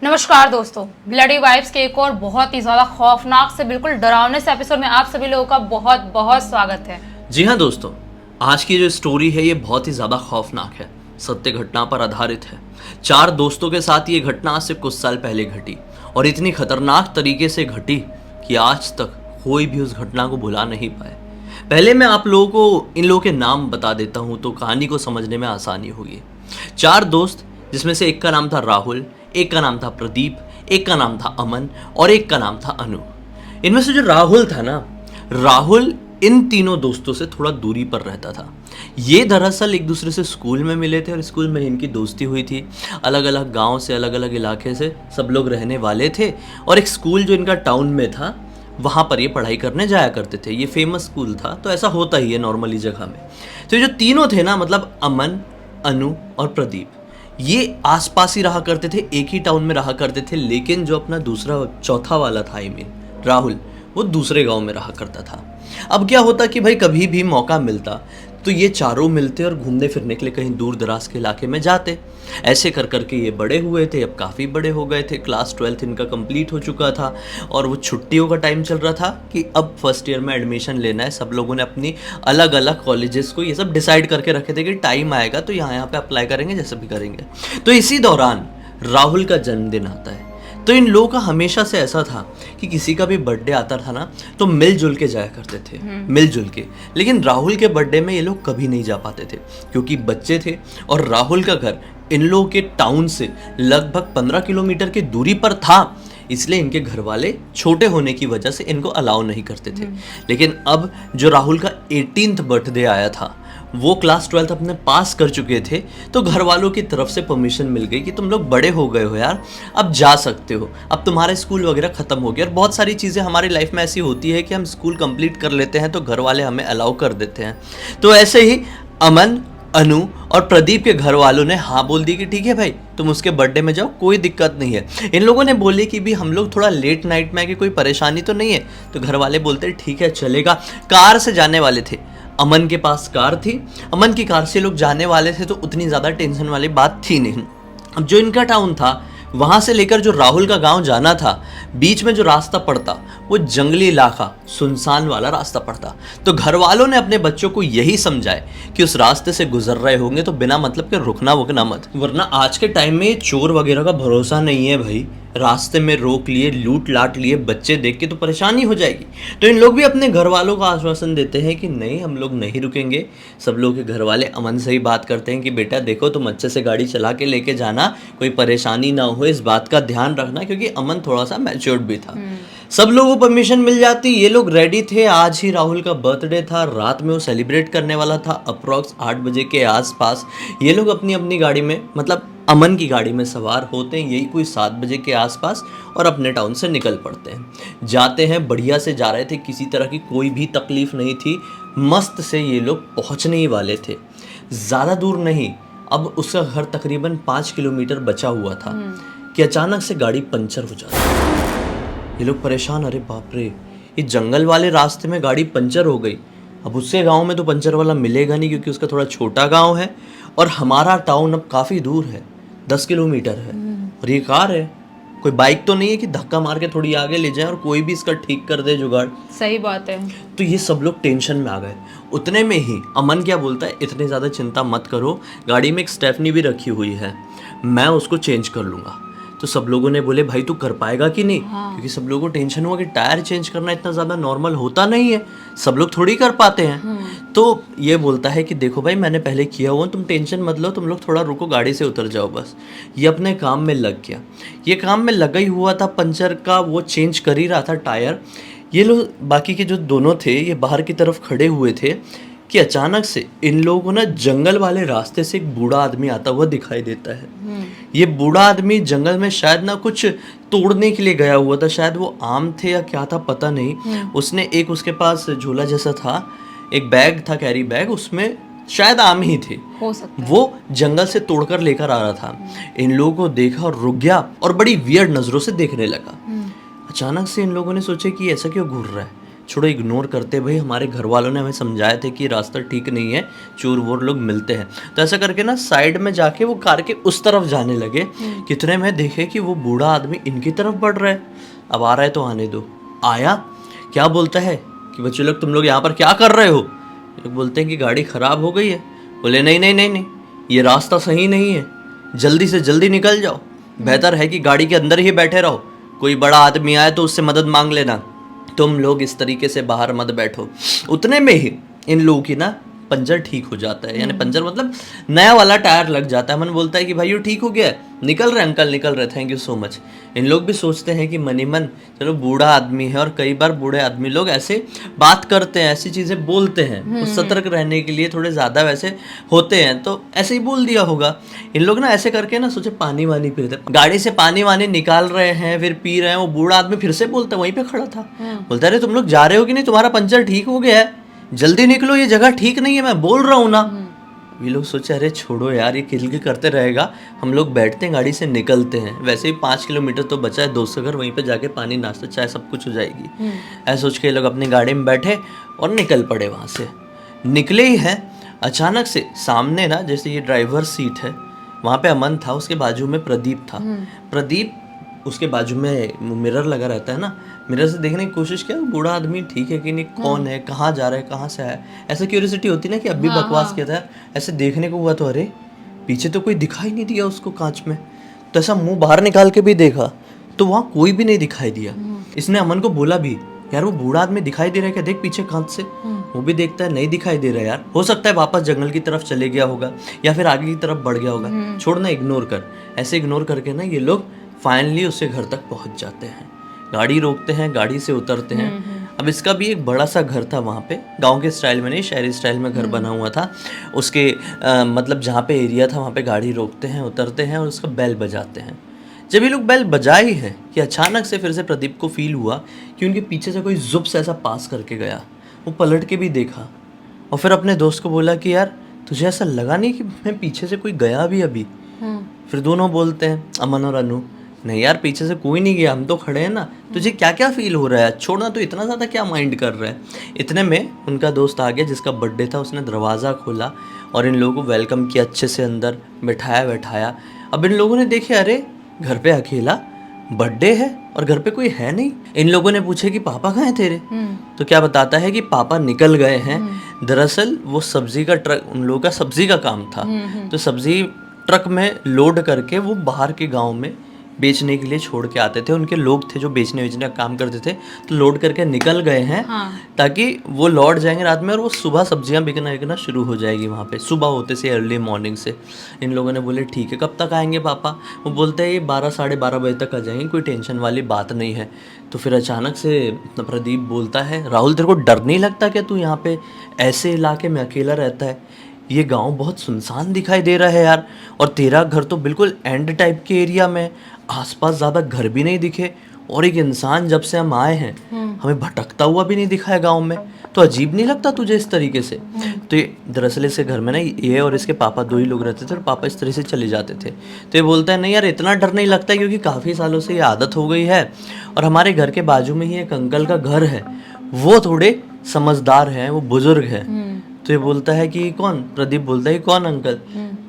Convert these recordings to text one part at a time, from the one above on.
नमस्कार दोस्तों, bloody vibes के एक और बहुत ही ज्यादा खौफनाक से बिल्कुल डरावने से एपिसोड में आप सभी लोगों का बहुत बहुत स्वागत है। जी हाँ दोस्तों, आज की जो स्टोरी है ये बहुत ही ज़्यादा खौफनाक है, सत्य घटना पर आधारित है। 4 दोस्तों के साथ ये घटना आज से कुछ साल पहले घटी और इतनी खतरनाक तरीके से घटी कि आज तक कोई भी उस घटना को भुला नहीं पाए। पहले मैं आप लोगों को इन लोगों के नाम बता देता हूँ तो कहानी को समझने में आसानी होगी। 4 दोस्त, जिसमें से एक का नाम था राहुल, एक का नाम था प्रदीप, एक का नाम था अमन और एक का नाम था अनु। इनमें से जो राहुल था ना, राहुल इन तीनों दोस्तों से थोड़ा दूरी पर रहता था। ये दरअसल एक दूसरे से स्कूल में मिले थे और स्कूल में इनकी दोस्ती हुई थी। अलग अलग गांव से, अलग अलग इलाके से सब लोग रहने वाले थे और एक स्कूल जो इनका टाउन में था वहाँ पर ये पढ़ाई करने जाया करते थे। ये फेमस स्कूल था, तो ऐसा होता ही है नॉर्मली जगह में। तो ये जो तीनों थे ना, मतलब अमन, अनु और प्रदीप, ये आसपास ही रहा करते थे, एक ही टाउन में रहा करते थे। लेकिन जो अपना दूसरा चौथा वाला था, राहुल, वो दूसरे गांव में रहा करता था। अब क्या होता कि भाई कभी भी मौका मिलता तो ये चारों मिलते और घूमने फिरने के लिए कहीं दूर दराज के इलाके में जाते। ऐसे कर करके ये बड़े हुए थे, अब काफ़ी बड़े हो गए थे। क्लास 12 इनका कंप्लीट हो चुका था और वो छुट्टियों का टाइम चल रहा था कि अब फर्स्ट ईयर में एडमिशन लेना है। सब लोगों ने अपनी अलग अलग कॉलेजेस को ये सब डिसाइड करके रखे थे कि टाइम आएगा तो यहाँ पे अप्लाई करेंगे, जैसे भी करेंगे। तो इसी दौरान राहुल का जन्मदिन आता है। तो इन लोगों का हमेशा से ऐसा था कि किसी का भी बर्थडे आता था ना तो मिलजुल के जाया करते थे, मिलजुल के। लेकिन राहुल के बर्थडे में ये लोग कभी नहीं जा पाते थे क्योंकि बच्चे थे और राहुल का घर इन लोगों के टाउन से लगभग 15 किलोमीटर की दूरी पर था। इसलिए इनके घर वाले छोटे होने की वजह से इनको अलाउ नहीं करते थे। लेकिन अब जो राहुल का 18th बर्थडे आया था, वो क्लास 12 अपने पास कर चुके थे, तो घर वालों की तरफ से परमिशन मिल गई कि तुम लोग बड़े हो गए हो यार, अब जा सकते हो, अब तुम्हारे स्कूल वगैरह ख़त्म हो गया। और बहुत सारी चीज़ें हमारी लाइफ में ऐसी होती है कि हम स्कूल कंप्लीट कर लेते हैं तो घर वाले हमें अलाउ कर देते हैं। तो ऐसे ही अमन, अनु और प्रदीप के घर वालों ने हाँ बोल दी कि ठीक है भाई, तुम उसके बर्थडे में जाओ, कोई दिक्कत नहीं है। इन लोगों ने बोले कि भी हम लोग थोड़ा लेट नाइट में आए, कि कोई परेशानी तो नहीं है। तो घर वाले बोलते ठीक है चलेगा। कार से जाने वाले थे, अमन के पास कार थी, अमन की कार से लोग जाने वाले थे, तो उतनी ज़्यादा टेंशन वाली बात थी नहीं। अब जो इनका टाउन था, वहाँ से लेकर जो राहुल का गांव जाना था, बीच में जो रास्ता पड़ता वो जंगली इलाका, सुनसान वाला रास्ता पड़ता। तो घर वालों ने अपने बच्चों को यही समझाए कि उस रास्ते से गुजर रहे होंगे तो बिना मतलब के रुकना वुकना मत, वरना आज के टाइम में चोर वगैरह का भरोसा नहीं है भाई। रास्ते में रोक लिए, लूट लाट लिए, बच्चे देख के तो परेशानी हो जाएगी। तो इन लोग भी अपने घर वालों को आश्वासन देते हैं कि नहीं, हम लोग नहीं रुकेंगे। सब लोग के घर वाले अमन से ही बात करते हैं कि बेटा देखो, तुम अच्छे से गाड़ी चला के लेके जाना, कोई परेशानी ना हो, इस बात का ध्यान रखना, क्योंकि अमन थोड़ा सा मैच्योर्ड भी था। सब लोगों को परमिशन मिल जाती, ये लोग रेडी थे। आज ही राहुल का बर्थडे था, रात में वो सेलिब्रेट करने वाला था। अप्रॉक्स 8 बजे के आसपास ये लोग अपनी अपनी गाड़ी में, मतलब अमन की गाड़ी में सवार होते हैं, यही कोई 7 बजे के आसपास, और अपने टाउन से निकल पड़ते हैं। जाते हैं, बढ़िया से जा रहे थे, किसी तरह की कोई भी तकलीफ नहीं थी। मस्त से ये लोग पहुंचने ही वाले थे, ज़्यादा दूर नहीं। अब उसका घर तकरीबन 5 किलोमीटर बचा हुआ था कि अचानक से गाड़ी पंचर हो जाती। ये लोग परेशान, अरे बाप रे, ये जंगल वाले रास्ते में गाड़ी पंचर हो गई। अब उससे गांव में तो पंचर वाला मिलेगा नहीं क्योंकि उसका थोड़ा छोटा गांव है और हमारा टाउन अब काफ़ी दूर है, 10 किलोमीटर है। और ये कार है, कोई बाइक तो नहीं है कि धक्का मार के थोड़ी आगे ले जाए और कोई भी इसका ठीक कर दे जुगाड़। सही बात है। तो ये सब लोग टेंशन में आ गए। उतने में ही अमन क्या बोलता है, इतने ज़्यादा चिंता मत करो, गाड़ी में एक स्टेफनी भी रखी हुई है, मैं उसको चेंज कर लूँगा। तो सब लोगों ने बोले भाई तू कर पाएगा कि नहीं? क्योंकि सब लोगों को टेंशन हुआ कि टायर चेंज करना इतना ज़्यादा नॉर्मल होता नहीं है, सब लोग थोड़ी कर पाते हैं। तो ये बोलता है कि देखो भाई, मैंने पहले किया हुआ, तुम टेंशन मत लो, तुम लोग थोड़ा रुको, गाड़ी से उतर जाओ बस। ये अपने काम में लग गया। ये काम में लगा ही हुआ था, पंचर का वो चेंज कर ही रहा था टायर। ये लोग, बाकी के जो दोनों थे, ये बाहर की तरफ खड़े हुए थे कि अचानक से इन लोगों को ना जंगल वाले रास्ते से एक बूढ़ा आदमी आता हुआ दिखाई देता है। ये बूढ़ा आदमी जंगल में शायद ना कुछ तोड़ने के लिए गया हुआ था, शायद वो आम थे या क्या था पता नहीं। उसने एक, उसके पास झोला जैसा था, एक बैग था, कैरी बैग, उसमें शायद आम ही थे, हो सकता है। वो जंगल से तोड़कर लेकर आ रहा था। इन लोगों को देखा और रुक गया और बड़ी वियर्ड नजरों से देखने लगा। अचानक से इन लोगों ने सोचा कि ऐसा क्यों घूर रहा है, छोड़ो इग्नोर करते, भाई हमारे घर वालों ने हमें समझाया थे कि रास्ता ठीक नहीं है, चोर वोर लोग मिलते हैं। तो ऐसा करके ना साइड में जाके वो कार के उस तरफ जाने लगे। कितने में देखे कि वो बूढ़ा आदमी इनकी तरफ बढ़ रहा है। अब आ रहा है तो आने दो। आया, क्या बोलता है कि बच्चे लोग तुम लोग यहाँ पर क्या कर रहे हो? लोग बोलते हैं कि गाड़ी खराब हो गई है। बोले नहीं नहीं नहीं नहीं, ये रास्ता सही नहीं है, जल्दी से जल्दी निकल जाओ, बेहतर है कि गाड़ी के अंदर ही बैठे रहो, कोई बड़ा आदमी आए तो उससे मदद मांग लेना, तुम लोग इस तरीके से बाहर मत बैठो। उतने में ही इन लोगों की ना पंचर ठीक हो जाता है, यानी पंचर मतलब नया वाला टायर लग जाता है। मन बोलता है कि भाई ये ठीक हो गया है, निकल रहे अंकल निकल रहे, थैंक यू सो मच। इन लोग भी सोचते हैं कि मनी मन चलो बूढ़ा आदमी है, और कई बार बूढ़े आदमी लोग ऐसे बात करते हैं, ऐसी चीज़ें बोलते हैं, वो सतर्क रहने के लिए थोड़े ज़्यादा वैसे होते हैं, तो ऐसे ही बोल दिया होगा। इन लोग ना ऐसे करके ना सोचे पानी वानी पीते, गाड़ी से पानी वानी निकाल रहे हैं, फिर पी रहे हैं। वो बूढ़ा आदमी फिर से बोलता है, वहीं पे खड़ा था, बोलता है अरे तुम लोग जा रहे हो कि नहीं, तुम्हारा पंचर ठीक हो गया है, जल्दी निकलो, ये जगह ठीक नहीं है, मैं बोल रहा हूँ ना। ये लोग सोचे अरे छोड़ो यार, ये किलकिल करते रहेगा, हम लोग बैठते हैं गाड़ी से निकलते हैं, वैसे ही 5 किलोमीटर तो बचा है, दोस्त घर, वहीं पे जाके पानी नाश्ता चाय सब कुछ हो जाएगी। ऐसा सोच के ये लोग अपनी गाड़ी में बैठे और निकल पड़े। वहाँ से निकले ही हैं, अचानक से सामने ना, जैसे ये ड्राइवर सीट है, वहाँ पे अमन था, उसके बाजू में प्रदीप था। प्रदीप उसके बाजू में मिरर लगा रहता है ना, मिरर से देखने की कोशिश किया बूढ़ा आदमी ठीक है कि नहीं, कौन है, कहाँ जा रहा है, कहाँ से आया, ऐसा क्यूरियोसिटी होती ना कि अब भी बकवास किया था। ऐसे देखने को हुआ तो अरे पीछे तो कोई दिखाई नहीं दिया उसको कांच में, तो ऐसा मुंह बाहर निकाल के भी देखा तो वहाँ कोई भी नहीं दिखाई दिया। इसने अमन को बोला भी यार वो बूढ़ा आदमी दिखाई दे रहा है क्या, देख पीछे कांच से। वो भी देखता है नहीं दिखाई दे रहा है यार, हो सकता है वापस जंगल की तरफ चले गया होगा या फिर आगे की तरफ बढ़ गया होगा, छोड़ना इग्नोर कर। ऐसे इग्नोर करके ना ये लोग फाइनली उसके घर तक पहुंच जाते हैं, गाड़ी रोकते हैं, गाड़ी से उतरते हैं। अब इसका भी एक बड़ा सा घर था वहाँ पे, गांव के स्टाइल में नहीं, शहरी स्टाइल में घर बना हुआ था। उसके मतलब जहाँ पे एरिया था वहाँ पे गाड़ी रोकते हैं, उतरते हैं और उसका बेल बजाते हैं। जब ये लोग बेल बजाई है कि अचानक से फिर से प्रदीप को फील हुआ कि उनके पीछे से कोई जुब से ऐसा पास करके गया। वो पलट के भी देखा और फिर अपने दोस्त को बोला कि यार तुझे ऐसा लगा नहीं कि मैं पीछे से कोई गया भी अभी? फिर दोनों बोलते हैं, अमन और अनु, नहीं यार पीछे से कोई नहीं गया, हम तो खड़े हैं ना, तुझे क्या क्या फील हो रहा है, छोड़ना तो इतना ज़्यादा क्या माइंड कर रहा है। इतने में उनका दोस्त आ गया जिसका बर्थडे था, उसने दरवाज़ा खोला और इन लोगों को वेलकम किया, अच्छे से अंदर बैठाया। अब इन लोगों ने देखे अरे घर पे अकेला, बर्थडे है और घर पे कोई है नहीं। इन लोगों ने पूछे कि पापा कहाँ हैं तेरे? तो क्या बताता है कि पापा निकल गए हैं। दरअसल वो सब्जी का ट्रक, उन लोगों का सब्जी का काम था, तो सब्जी ट्रक में लोड करके वो बाहर के गांव में बेचने के लिए छोड़ के आते थे। उनके लोग थे जो बेचने का काम करते थे, तो लोड करके निकल गए हैं ताकि वो लौट जाएंगे रात में और वो सुबह सब्जियां बिकना शुरू हो जाएगी वहाँ पे, सुबह होते से अर्ली मॉर्निंग से। इन लोगों ने बोले ठीक है, कब तक आएंगे पापा? वो बोलते हैं ये 12 साढ़े 12 बजे तक आ जाएंगे, कोई टेंशन वाली बात नहीं है। तो फिर अचानक से प्रदीप बोलता है, राहुल तेरे को डर नहीं लगता क्या, तू यहाँ पे ऐसे इलाके में अकेला रहता है? ये गांव बहुत सुनसान दिखाई दे रहा है यार, और तेरा घर तो बिल्कुल एंड टाइप के एरिया में, आसपास ज़्यादा घर भी नहीं दिखे, और एक इंसान जब से हम आए हैं हमें भटकता हुआ भी नहीं दिखा है गांव में, तो अजीब नहीं लगता तुझे इस तरीके से? तो ये दरअसल इसके घर में ना ये और इसके पापा 2 ही लोग रहते थे और पापा इस तरह से चले जाते थे। तो ये बोलता है नहीं यार इतना डर नहीं लगता है, क्योंकि काफ़ी सालों से ये आदत हो गई है, और हमारे घर के बाजू में ही एक अंकल का घर है, वो थोड़े समझदार हैं, वो बुजुर्ग हैं। तो ये बोलता है कि कौन? प्रदीप बोलता है कौन अंकल?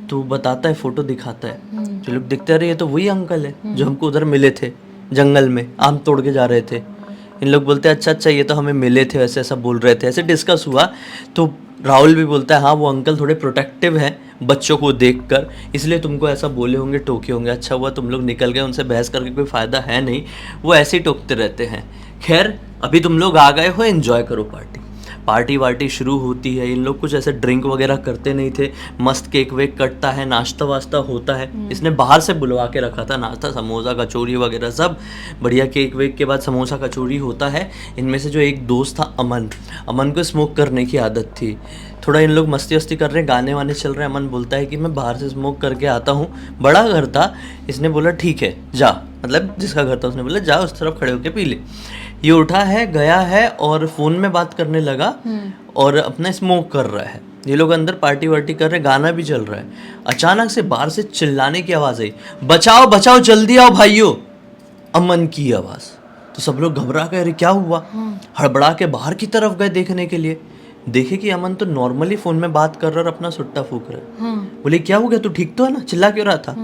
तो बताता है, फोटो दिखाता है। जो लोग दिखते रहे ये तो वही अंकल है जो हमको उधर मिले थे जंगल में, आम तोड़ के जा रहे थे। इन लोग बोलते हैं अच्छा ये तो हमें मिले थे, ऐसे ऐसा बोल रहे थे, ऐसे डिस्कस हुआ। तो राहुल भी बोलता है हाँ वो अंकल थोड़े प्रोटेक्टिव हैं बच्चों को देखकर, इसलिए तुमको ऐसा बोले होंगे, टोके होंगे। अच्छा हुआ तुम लोग निकल गए, उनसे बहस करके कोई फ़ायदा है नहीं, वो ऐसे ही टोकते रहते हैं। खैर अभी तुम लोग आ गए हो, एंजॉय करो पार्टी वार्टी शुरू होती है। इन लोग कुछ ऐसे ड्रिंक वगैरह करते नहीं थे, मस्त केक वेक कटता है, नाश्ता वास्ता होता है। इसने बाहर से बुलवा के रखा था नाश्ता, समोसा कचौरी वगैरह सब बढ़िया। केक वेक के बाद समोसा कचौरी होता है। इनमें से जो एक दोस्त था अमन को स्मोक करने की आदत थी। थोड़ा इन लोग मस्ती वस्ती कर रहे हैं, गाने वाने चल रहे हैं। अमन बोलता है कि मैं बाहर से स्मोक करके आता हूँ, बड़ा घर था। इसने बोला ठीक है जा, मतलब जिसका घर था उसने बोला जा उस तरफ खड़े होके पी ले। ये उठा है, गया है और फ़ोन में बात करने लगा और अपना स्मोक कर रहा है। ये लोग अंदर पार्टी वार्टी कर रहे हैं, गाना भी चल रहा है। अचानक से बाहर से चिल्लाने की आवाज़ आई, बचाओ बचाओ जल्दी आओ भाइयों। अमन की आवाज़। तो सब लोग घबरा गए, अरे क्या हुआ। हड़बड़ा के बाहर की तरफ गए देखने के लिए, देखे कि अमन तो नॉर्मली फोन में बात कर रहा है और अपना सुट्टा फूक रहा है। बोले क्या हो गया, तू ठीक तो है ना, चिल्ला क्यों रहा था।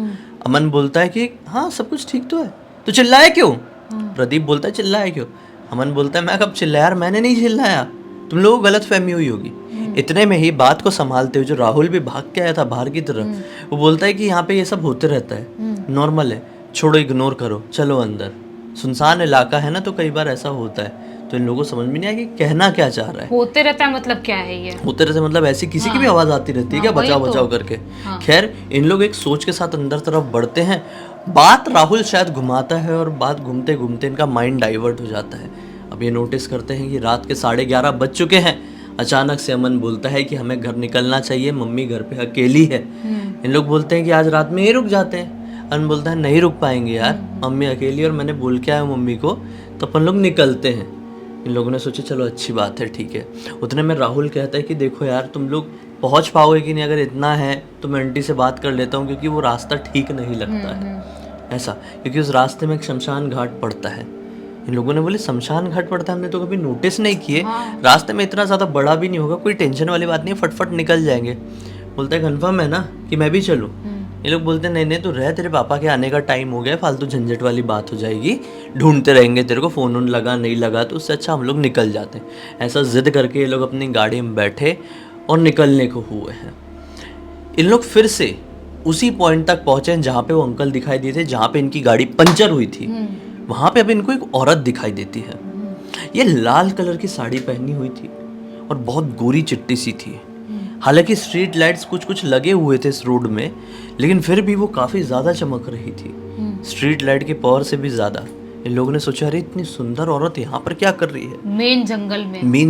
अमन बोलता है कि हाँ सब कुछ ठीक तो है, तो चिल्लाया क्यों। प्रदीप बोलता है चिल्लाया क्यों। अमन बोलता है मैं कब चिल्लाया यार, मैंने नहीं चिल्लाया, तुम लोगों को गलत फहमी हुई होगी। इतने में ही बात को संभालते हुए जो राहुल भी भाग के आया था बाहर की तरफ, वो बोलता है कि यहाँ पे ये सब होते रहता है, नॉर्मल है, छोड़ो इग्नोर करो, चलो अंदर, सुनसान इलाका है ना तो कई बार ऐसा होता है। तो इन लोगों को समझ में नहीं आया कि कहना क्या चाह रहा है। होते रहता है मतलब क्या है ये? होते रहते मतलब ऐसी किसी की भी आवाज आती रहती है क्या, बचाओ बचाओ करके। खैर इन लोग एक सोच के साथ अंदर तरफ बढ़ते हैं। बात राहुल शायद घुमाता है और बात घूमते घूमते इनका माइंड डाइवर्ट हो जाता है। अब ये नोटिस करते हैं कि रात के 11:30 बज चुके हैं। अचानक से अमन बोलता है कि हमें घर निकलना चाहिए, मम्मी घर पे अकेली है। इन लोग बोलते हैं कि आज रात में ही रुक जाते हैं। अमन बोलता है नहीं रुक पाएंगे यार, मम्मी अकेली और मैंने बोल के आया मम्मी को, तो अपन लोग निकलते हैं। इन लोगों ने सोचा चलो अच्छी बात है, ठीक है। उतने में राहुल कहता है कि देखो यार तुम लोग पहुंच पाओगे कि नहीं, अगर इतना है तो मैं आंटी से बात कर लेता हूँ, क्योंकि वो रास्ता ठीक नहीं लगता है ऐसा, क्योंकि उस रास्ते में एक शमशान घाट पड़ता है। इन लोगों ने बोले शमशान घाट पड़ता है, हमने तो कभी नोटिस नहीं किए, रास्ते में इतना ज़्यादा बड़ा भी नहीं होगा, कोई टेंशन वाली बात नहीं है, फटफट निकल जाएंगे। बोलता है कन्फर्म है ना कि मैं भी चलूँ। ये लोग बोलते हैं नहीं नहीं, तो रह, तेरे पापा के आने का टाइम हो गया, फालतू झंझट वाली बात हो जाएगी, ढूंढते रहेंगे तेरे को, फ़ोन उन लगा नहीं लगा, तो उससे अच्छा हम लोग निकल जाते हैं। ऐसा जिद करके ये लोग अपनी गाड़ी में बैठे और निकलने को हुए हैं। इन लोग फिर से उसी पॉइंट तक पहुंचे जहाँ पे वो अंकल दिखाई दिए थे, जहाँ पे इनकी गाड़ी पंचर हुई थी। वहाँ पे अब इनको एक औरत दिखाई देती है। ये लाल कलर की साड़ी पहनी हुई थी और बहुत गोरी चिट्टी सी थी। हालांकि स्ट्रीट लाइट्स कुछ कुछ लगे हुए थे इस रोड में, लेकिन फिर भी वो काफ़ी ज़्यादा चमक रही थी, स्ट्रीट लाइट के पावर से भी ज़्यादा। इन लोगों ने सोचा अरे इतनी सुंदर औरत यहाँ पर क्या कर रही है, मेन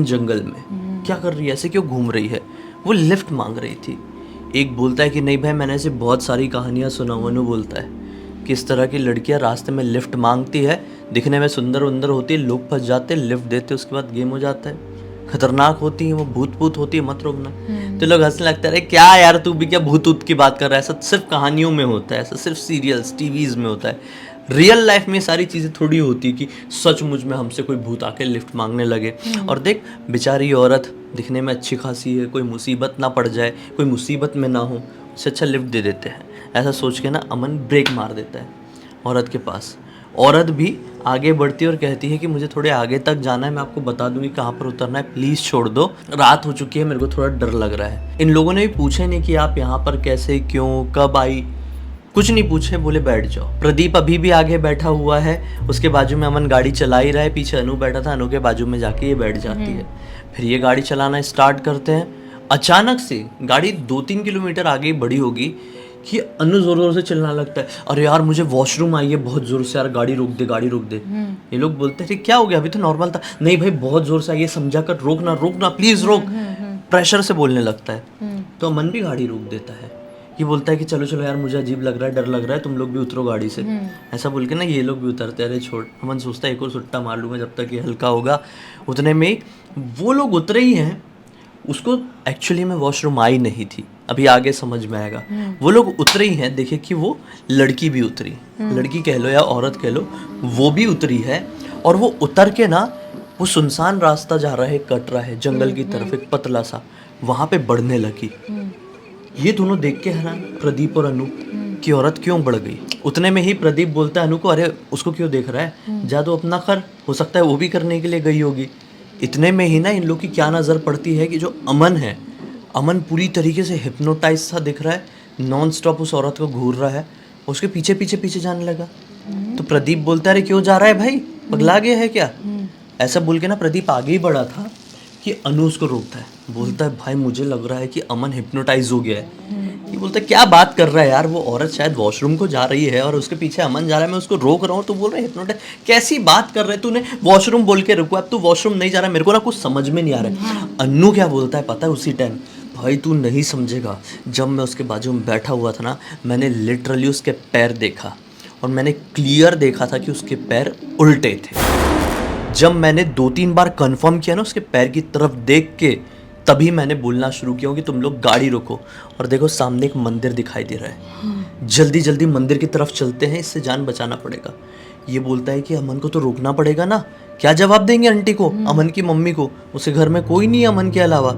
जंगल में क्या कर रही है, ऐसे क्यों घूम रही है। वो लिफ्ट मांग रही थी। एक बोलता है कि नहीं भाई, मैंने ऐसे बहुत सारी कहानियाँ सुना हूँ। अनु बोलता है कि इस तरह की लड़कियाँ रास्ते में लिफ्ट मांगती है, दिखने में सुंदर उंदर होती है, लोग फंस जाते, लिफ्ट देते, उसके बाद गेम हो जाता है, खतरनाक होती है, वो भूत होती है, मत रोकना। तो लोग हंसने लगते हैं, अरे क्या यार तू भी क्या भूत की बात कर रहा है, ऐसा सिर्फ कहानियों में होता है, ऐसा सिर्फ सीरियल्स टीवीज में होता है, रियल लाइफ में सारी चीज़ें थोड़ी होती कि सचमुच में हमसे कोई भूत आके लिफ्ट मांगने लगे। और देख बेचारी औरत दिखने में अच्छी खासी है, कोई मुसीबत ना पड़ जाए, कोई मुसीबत में ना हो, उससे अच्छा लिफ्ट दे देते हैं। ऐसा सोच के ना अमन ब्रेक मार देता है औरत के पास। औरत भी आगे बढ़ती है और कहती है कि मुझे थोड़े आगे तक जाना है, मैं आपको बता दूंगी कहाँ पर उतरना है, प्लीज़ छोड़ दो, रात हो चुकी है, मेरे को थोड़ा डर लग रहा है। इन लोगों ने भी पूछे नहीं कि आप यहाँ पर कैसे, क्यों, कब आई, कुछ नहीं पूछे, बोले बैठ जाओ। प्रदीप अभी भी आगे बैठा हुआ है, उसके बाजू में अमन गाड़ी चला ही रहा है, पीछे अनु बैठा था, अनु के बाजू में जाके ये बैठ जाती है। फिर ये गाड़ी चलाना स्टार्ट करते हैं। अचानक से गाड़ी 2-3 किलोमीटर आगे बढ़ी होगी कि अनु जोर जोर से चिल्लाने लगता है, अरे यार मुझे वॉशरूम आई है बहुत जोर से, यार गाड़ी रोक दे, गाड़ी रोक दे। ये लोग बोलते हैं क्या हो गया, अभी तो नॉर्मल था। नहीं भाई बहुत जोर से आई है, समझा कर, रोकना रोकना प्लीज रोक। प्रेशर से बोलने लगता है। तो अमन भी गाड़ी रोक देता है। ये बोलता है कि चलो चलो यार मुझे अजीब लग रहा है, डर लग रहा है, तुम लोग भी उतरो गाड़ी से। ऐसा बोल के ना ये लोग भी उतरते हैं। अरे छोड़, अमन सोचता है एक और सुट्टा मार लूंगा जब तक ये हल्का होगा। उतने में वो लोग उतरे ही हैं, उसको एक्चुअली में वॉशरूम आई नहीं थी, अभी आगे समझ में आएगा। वो लोग उतरे ही हैं, देखे कि वो लड़की भी उतरी, लड़की कह लो या औरत कह लो, वो भी उतरी है। और वो उतर के ना वो सुनसान रास्ता जा रहा है, कट रहा है जंगल की तरफ, एक पतला सा, वहां पे बढ़ने लगी। ये दोनों देख के हैरान, प्रदीप और अनु, की औरत क्यों बढ़ गई। उतने में ही प्रदीप बोलता है अनु को, अरे उसको क्यों देख रहा है, जा तो अपना कर, हो सकता है वो भी करने के लिए गई होगी। इतने में ही ना इन लोग की क्या नज़र पड़ती है कि जो अमन है, अमन पूरी तरीके से हिप्नोटाइज सा दिख रहा है, नॉन स्टॉप उस औरत को घूर रहा है, उसके पीछे पीछे पीछे जाने लगा। तो प्रदीप बोलता है अरे क्यों जा रहा है भाई, पगला गया है क्या। ऐसा बोल के ना प्रदीप आगे ही बढ़ा था कि अनु उसको रोकता है, बोलता है भाई मुझे लग रहा है कि अमन हिप्नोटाइज हो गया है। ये बोलता है क्या बात कर रहा है यार, वो औरत शायद वॉशरूम को जा रही है और उसके पीछे अमन जा रहा है, मैं उसको रोक रहा हूँ, तो बोल रहा है हिप्नोटाइज। कैसी बात कर रहे है तूने, वॉशरूम बोल के रुको, अब तू वॉशरूम नहीं जा रहा है, मेरे को ना कुछ समझ में नहीं आ रहा है। अन्नू क्या बोलता है पता है उसी टाइम, भाई तू नहीं समझेगा, जब मैं उसके बाजू में बैठा हुआ था ना, मैंने लिटरली उसके पैर देखा और मैंने क्लियर देखा था कि उसके पैर उल्टे थे। जब मैंने 2-3 बार कंफर्म किया ना उसके पैर की तरफ देख के, तभी मैंने बोलना शुरू किया कि तुम लोग गाड़ी रोको। और देखो सामने एक मंदिर दिखाई दे रहा है, जल्दी जल्दी मंदिर की तरफ चलते हैं, इससे जान बचाना पड़ेगा। ये बोलता है कि अमन को तो रोकना पड़ेगा ना, क्या जवाब देंगे आंटी को, अमन की मम्मी को, उसे घर में कोई नहीं है अमन के अलावा।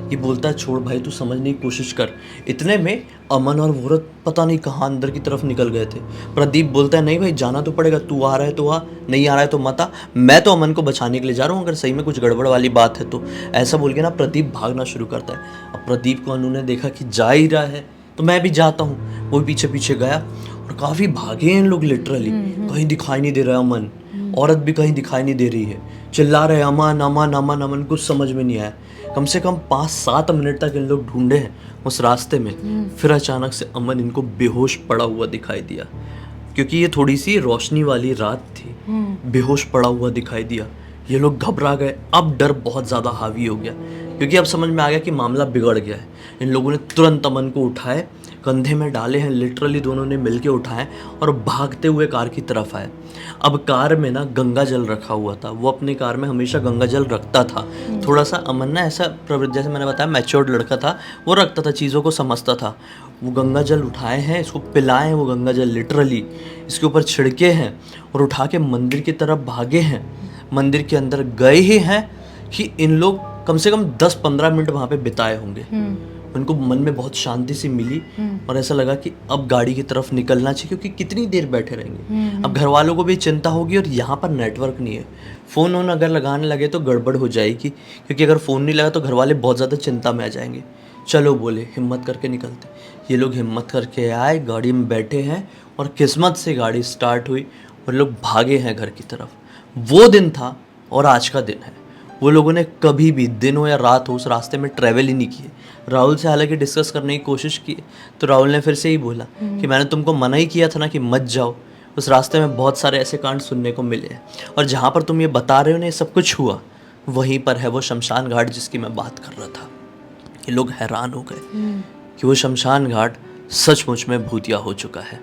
ये बोलता है छोड़ भाई, तू समझने की कोशिश कर। इतने में अमन और वोरत पता नहीं कहाँ अंदर की तरफ निकल गए थे। प्रदीप बोलता है नहीं भाई जाना तो पड़ेगा, तू आ रहा है तो आ, नहीं आ रहा है तो मत आ, मैं तो अमन को बचाने के लिए जा रहा हूँ, अगर सही में कुछ गड़बड़ वाली बात है तो। ऐसा बोल के ना प्रदीप भागना शुरू करता है। अब प्रदीप को अनु ने देखा कि जा ही रहा है तो मैं भी जाता हूँ, वो पीछे पीछे गया और काफ़ी भागे हैं इन लोग लिटरली। कहीं दिखाई नहीं दे रहा अमन, औरत भी कहीं दिखाई नहीं दे रही है, चिल्ला रहे अमन अमन अमन अमन, कुछ समझ में नहीं आया। कम से कम 5-7 मिनट तक इन लोग ढूंढे हैं उस रास्ते में। फिर अचानक से अमन इनको बेहोश पड़ा हुआ दिखाई दिया, क्योंकि ये थोड़ी सी रोशनी वाली रात थी। बेहोश पड़ा हुआ दिखाई दिया। ये लोग घबरा गए। अब डर बहुत ज़्यादा हावी हो गया, क्योंकि अब समझ में आ गया कि मामला बिगड़ गया है। इन लोगों ने तुरंत अमन को उठाए, कंधे में डाले हैं, लिटरली दोनों ने मिलके उठाए और भागते हुए कार की तरफ आए। अब कार में ना गंगा जल रखा हुआ था, वो अपनी कार में हमेशा गंगा जल रखता था। थोड़ा सा अमन ना ऐसा प्रवृत्ति, जैसे मैंने बताया मैच्योर्ड लड़का था, वो रखता था, चीज़ों को समझता था। वो गंगा जल उठाए हैं, इसको पिलाए हैं, वो गंगा जल लिटरली इसके ऊपर छिड़के हैं और उठा के मंदिर की तरफ भागे हैं। मंदिर के अंदर गए ही हैं कि इन लोग कम से कम 10-15 मिनट वहाँ पे बिताए होंगे। उनको मन में बहुत शांति सी मिली और ऐसा लगा कि अब गाड़ी की तरफ निकलना चाहिए, क्योंकि कितनी देर बैठे रहेंगे। अब घर वालों को भी चिंता होगी और यहाँ पर नेटवर्क नहीं है। फ़ोन वोन अगर लगाने लगे तो गड़बड़ हो जाएगी, क्योंकि अगर फ़ोन नहीं लगा तो घर वाले बहुत ज़्यादा चिंता में आ जाएंगे। चलो बोले हिम्मत करके निकलते। ये लोग हिम्मत करके आए, गाड़ी में बैठे हैं और किस्मत से गाड़ी स्टार्ट हुई और लोग भागे हैं घर की तरफ। वो दिन था और आज का दिन है। वो लोगों ने कभी भी दिन हो या रात हो उस रास्ते में ट्रैवल ही नहीं किए। राहुल से हालांकि डिस्कस करने की कोशिश की तो राहुल ने फिर से ही बोला कि मैंने तुमको मना ही किया था ना कि मत जाओ, उस रास्ते में बहुत सारे ऐसे कांड सुनने को मिले हैं और जहाँ पर तुम ये बता रहे हो ना ये सब कुछ हुआ, वहीं पर है वो शमशान घाट जिसकी मैं बात कर रहा था। ये लोग हैरान हो गए कि वो शमशान घाट सचमुच में भूतिया हो चुका है।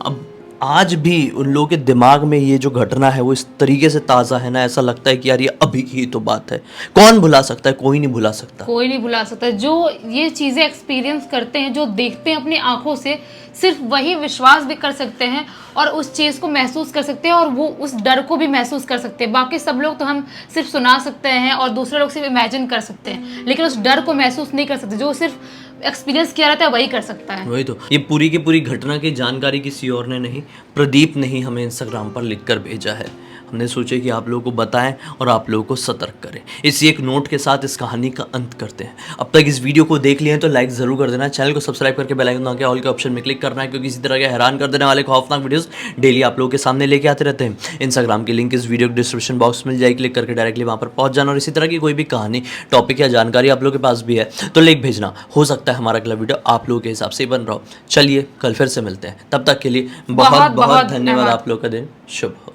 अब आज भी उन लोगों के दिमाग में ये जो घटना है वो इस तरीके से ताज़ा है ना, ऐसा लगता है कि यार ये अभी की ही तो बात है। कौन भुला सकता है? कोई नहीं भुला सकता। कोई नहीं भुला सकता। जो ये चीजें एक्सपीरियंस करते हैं, जो देखते हैं अपनी आंखों से, सिर्फ वही विश्वास भी कर सकते हैं और उस चीज़ को महसूस कर सकते हैं और वो उस डर को भी महसूस कर सकते हैं। बाकी सब लोग तो हम सिर्फ सुना सकते हैं और दूसरे लोग सिर्फ इमेजिन कर सकते हैं, लेकिन उस डर को महसूस नहीं कर सकते। जो सिर्फ एक्सपीरियंस किया रहता है वही कर सकता है। वही तो, ये पूरी की पूरी घटना की जानकारी किसी और ने नहीं, प्रदीप ने ही हमें इंस्टाग्राम पर लिखकर भेजा है। हमने सोचा कि आप लोगों को बताएं और आप लोगों को सतर्क करें। इसी एक नोट के साथ इस कहानी का अंत करते हैं। अब तक इस वीडियो को देख लिए तो लाइक ज़रूर कर देना, चैनल को सब्सक्राइब करके बेल आइकन दबा के ऑल के ऑप्शन में क्लिक करना है, क्योंकि इसी तरह के हैरान कर देने वाले खौफनाक वीडियोस डेली आप लोगों के सामने लेके आते रहते हैं। इंस्टाग्राम की लिंक इस वीडियो के डिस्क्रिप्शन बॉक्स में मिल जाएगी, क्लिक करके डायरेक्टली वहाँ पर पहुँच जाना। और इसी तरह की कोई भी कहानी, टॉपिक या जानकारी आप लोगों के पास भी है तो लिंक भेजना, हो सकता है हमारा अगला वीडियो आप लोगों के हिसाब से ही बन रहा हो। चलिए कल फिर से मिलते हैं, तब तक के लिए बहुत बहुत धन्यवाद। आप लोग का दिन शुभ हो।